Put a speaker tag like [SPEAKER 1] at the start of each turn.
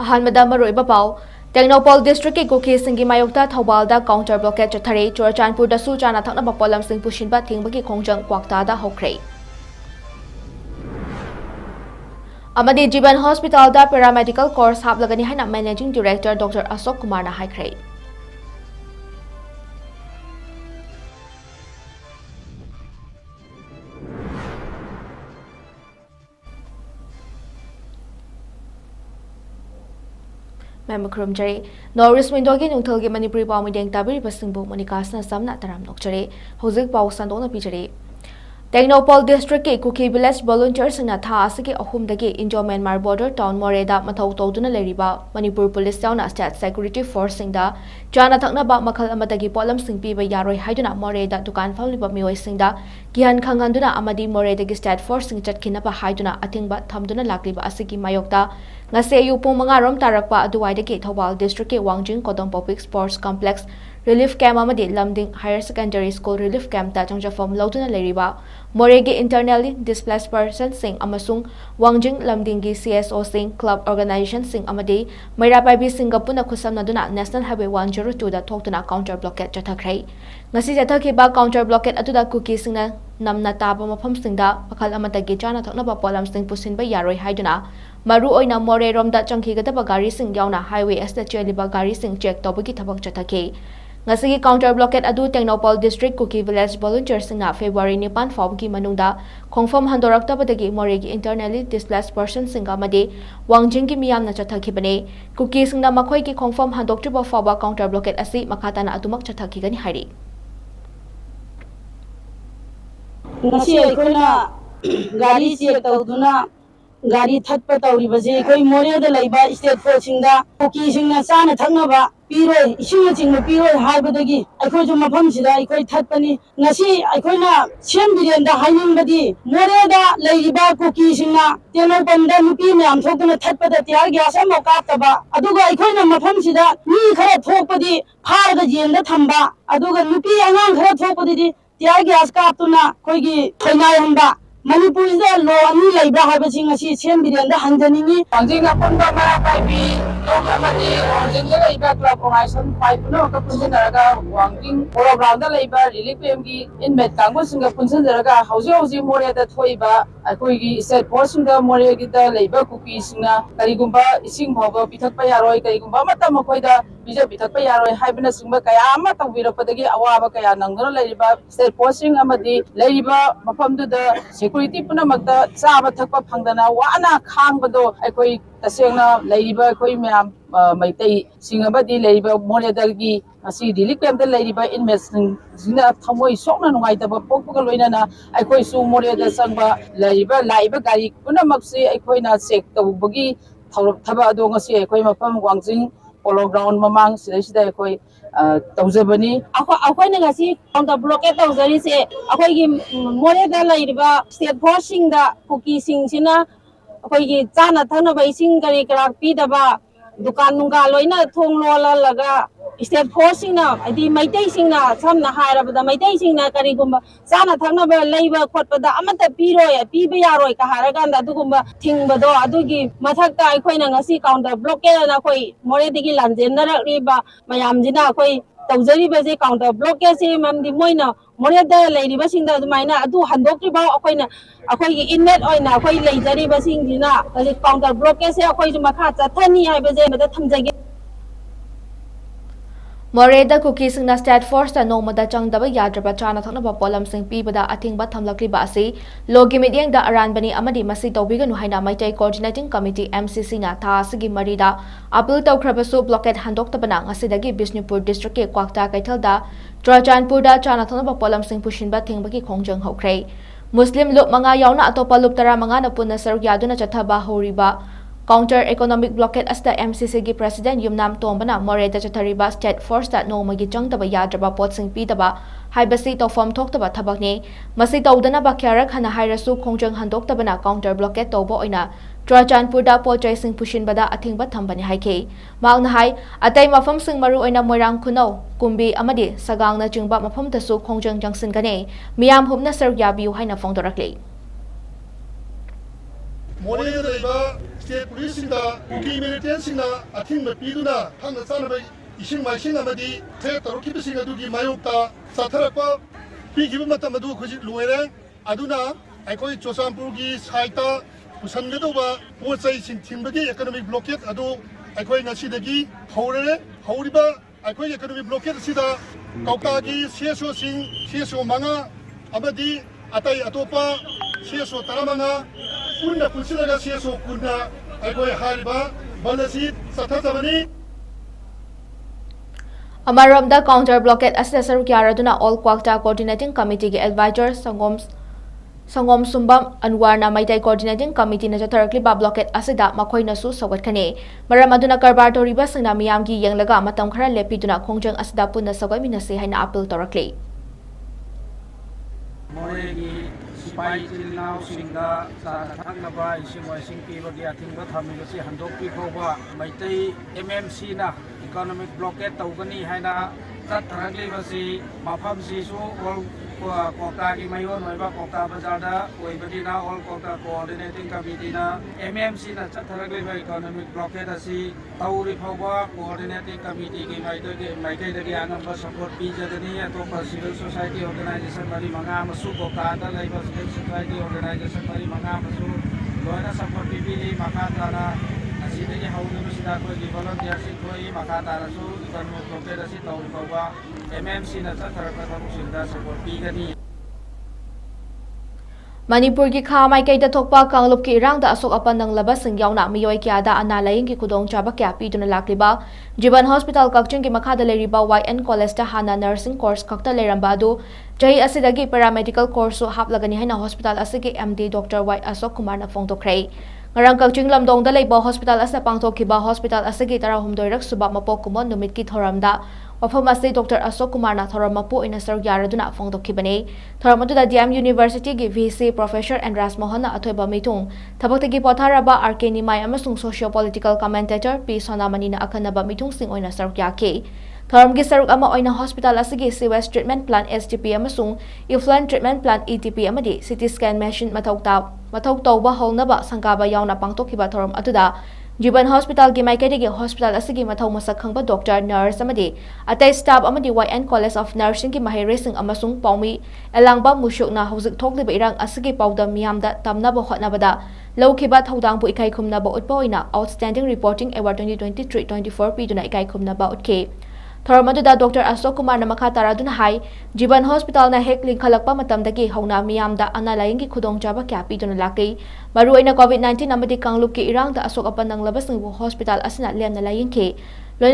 [SPEAKER 1] अहानमदा मरोइबा पाउ टेक्नोपॉल डिस्ट्रिक्ट के कुकीसिंगी मायोक्ता थौबालदा counter blockade चथरे चुरचानपुरदसु चाना थकनबा पोलमसिंग पुशिनबा थिंगबगी खोंजंग क्वाक्तादा होख्रे अमदी जीवन हॉस्पिटल दा पैरामेडिकल कोर्स हापलगनी हाइना managing director doctor Ashok Kumar ना हाइख्रे मैमक्रमजरे नॉरिस विंडोगी नुंथलगी मणिपुरी पाउ मिडेंग ताबिरिबा सिंबु मनिकासना समना तराम नोकचरे हौजिक पाउ संदोना पिजरे टेक्नोपॉल डिस्ट्रिक्ट के कुकी विलेज वॉलंटियर सिंगना था असके अहुमदगी इंडो म्यांमार बॉर्डर टाउन मोरेदा मथौ तौदुना लेरिबा मणिपुर पुलिस यावना स्टेट सिक्योरिटी फोर्स सिंगदा चाना थकनबा मखल अमदगी पोलम सिंग पीबा यारोय हाइदुना मोरेदा दुकान फमलिबा मियोय सिंगदा किहन खंगंदुना अमदी मोरेदगी state force Singh चटखिनबा हाइदुना अथिंगबा थमदुना लाक्लिबा असकी मायोक्ता ngase ayu pung 5 rom tarakpa aduwaidagi thobal district ke wangjing kodong public sports complex relief camp amadi lamding higher secondary school relief camp ta changjafam lauduna leriba moregi internally displaced person sing amasung wangjing lamding gi CSO sing club organization sing amadi mairapai singapuna khusamnaduna national highway 102 da thoktuna counter blockade chathakrai ngasi jathakhiba counter blockade atuda cookie singna namna taba mafam singda pakhal amatagi chana thaknaba polam sing pusinba yaroi haiduna maru oina more romda changkhigada gari sing yauna highway asta cheliba gari sing check tobagi thabak chathake ngasi counter blockade adu Technopol district Kuki village volunteer singna February 9 fawgi manungda khongfam handoraktabadagi moregi internally displaced person singa made wangjing gi miyamna chathakibane Kuki singna makhoi ki khongfam handoktriba fawa counter blockade asi makhatana atumak chathakigani hari
[SPEAKER 2] ngasi aikona gari check tawduna gari thatpa tawri baje koi more da laiba state force singda kuki singna chana thaknaba piroi ising chingna piroi haibadagi aikoi ju mafam sida aikoi thatpani ngasi aikoina sem biren da haining badi more da laiba kuki singna teno banda nupi myam thokna thatpa da tiar gya sa moka taba aduga aikoina mafam sida ni khara thokpadi phar da jen da thamba aduga nupi angang khara thokpadi tiar gya ska tuna koi gi thainai hamba manipur is the law ani laibra habaching asi sem biren da hanjaningi
[SPEAKER 3] wangjing apon ba mara paibi amadi wangjing da laiba club organization pipe no ka punjin daraga wangjing program da laiba relief camp gi inmate kangbo singa punjin daraga hauji more da thoiba akoi gi state force singa more gi da laiba cookie singa karigumba ising bhogo pithakpa yaroi karigumba mata makoi da bija pithakpa yaroi haibna singba kaya ama tawbirapadagi awaba kaya nangdona laiba state force sing amadi laiba mafam du da security puna magda chaba thakpa phangdana wana khangbado aikoi tasengna laiba aikoi myam maitai singabadi laiba moledagi asi relief camp da laiba investment jina thamoi sokna nungai taba pokpoka loina na aikoi su moleda sangba laiba gari puna maksi aikoi na check tawbagi thaba ado ngasi aikoi mafam wangjing polo ground mamang sida aikoi tawjabani
[SPEAKER 2] akoi na ngasi counter blockade tawjari se akoi gi more da laiba state force sing da cookie sing sina akoi gi chana thana bai sing gari krak pi daba dukan nunga loina thong lola laga state force sing na adi maitai sing na samna hairabada maitai sing na kari gumba chana thana ba laiba khotpada amata piroi piba yaroi ka haraganda dugumba thingbado adugi mathakta akoi na ngasi counter blockade na koi more digi lanjenda riba mayam jina akoi tawjari baje counter blockade se mamdi moina more da lairi basing da maina adu handokri ba akoi gi inmate oina akoi leijari basing jina counter blockade se akoi ju makha chathani hai baje mada thamjage
[SPEAKER 1] Moreda cookie singna state force da nomada changdaba yadraba chana thaknaba polam sing pibada athingba thamlakliba ase logi mediang da aranbani amadi masi tawbiganu haina maitai coordinating committee MCC na tha asigi marida appeal tawkhrabasu blockade handoktabana ngasidagi Bishnupur district ke Kwakta Kaithal da Churachandpur da chana thaknaba polam sing pushinba thingbaki khongjang hokhrei Muslim lup manga yauna atopa lup tara manga na punna saruk yaduna chathaba horiba Counter economic blockade as the MCC gi president Yumnam Tombana Moreda Chathariba state force that no magi changtaba yadraba potsing pidaba haibasi tofam thoktaba thabakni masi tawdana ba kyarak hana hairasu khongjang handoktabana counter blockade tobo oina Churachandpur da polchai sing pushin bada athingba thambani haike maungna hai atai mafam sing maru oina Moirang Khunau Kumbi amadi Sagangna chingba mafam tasu khongjang jangsin gane miyam humna saruk yabiu haina phongdorakle
[SPEAKER 4] Moreda state police kuki militants athing piduna thang chanaba ising maising amadi the taruki sing adugi mayokta satharapa pigiba matam adu khoji loire aduna aikoi chosampur gi saita pusangadoba pochai sin thimbagi economic blockade adu aikoi ngasidagi haurere hauriba aikoi economic blockade sida kaukagi CSO sing CSO manga amadi atai atopa CSO taramanga punna punsiraga CSO kunna aikoi hariba balasi sathatabani
[SPEAKER 1] Amaramda counter blockade assessor Kiaraduna All Kwakta Coordinating Committee ge advisor Sangom Sumbam Anwarna Maitai Coordinating Committee na Jatarkli ba blockade asida makhoi nasu sawat khane maram aduna karbar toriba singna miyam gi yenglaga matam khara lepiduna khongjang asida punna sawai minase haina appeal torakli
[SPEAKER 5] Moregi Sipai Tilnao Singa Thaknaba Isingwai Singpi Bagi Athingba Thamilasi Handokpi Khoba Maitai MMC na economic blockade Taugani Haina Tatragli Basi Mafam Sisu All Kota Imayon Maiba Kota Bazada Webadina All Kota Coordinating Committee na MMC na Tatragli economic blockade Asi Tauri Khoba Coordinating Committee Ki Maitai Dagi Anamba Support Bijadani Atopa Civil Society Organization Mari Manga Masu Kota Ada Laiba Civil Society Organization Mari Manga Masu Loina Support Bibili Makatana Asidagi Haulu Sida Koi Di Volunteer Sikoi Makatana Su Economic blockade Asi Tauri Khoba MMC na Tatragli Sinda Support Bijadani
[SPEAKER 1] Manipur ki kha mai kai da thokpa kanglup ki rang da asok apan nang laba sing yauna miyoi kya da ana laying ki khudong chaba kya pi duna lakliba Jiban Hospital Kakching ki makha da leriba YN College ta hana nursing course kakta leramba du jai asidagi paramedical course so hap lagani haina hospital asigi MD Dr. Y Asok Kumar na phongtokhrei ngarang Kakching lamdong da leiba hospital asa pangthokhiba hospital asigi tara humdoirak suba mapok kumon numit ki thoramda Wafam asay Dr. Asok Kumar na Thoramapu ina Sir Yaraduna Fongdokhibane. Thoramatu da DM University gi VC Professor Andras Mohan na Athoiba Mitung. Tabagtagi Potharaba RK Nimay amasung socio-political commentator P. Sonamani na akanaba Mitung sing oina Sir Yake. Thoram gi saruk ama oina hospital asigi sewage treatment plant STP amasung effluent treatment plant ETP amadi CT scan machine mathau tawba holnaba sangkaba yauna pangtokhiba thoram atuda Jiban Hospital ki Maikadi Hospital asigi mathau masak khangba doctor nurse amadi atai staff amadi YN College of Nursing ki mahiresing amasung paumi elangba musyuk na hauzik thokliba irang asigi pauda miyamda tamnaba hotnabada lawkhiba thaudang bu ikai khumnaba utpoina outstanding reporting award 2023-24 piduna ikai khumnaba utke Thoramadu da Dr. Asok Kumar na makha taraduna hai Jiban Hospital na hek lingkhalakpa matamdagi hauna miyamda analaying ki khudong chaba kya piduna lakay maruay na COVID-19 amadi kanglup ki irang da asok apan nang labas ng hospital asina liam na laying ke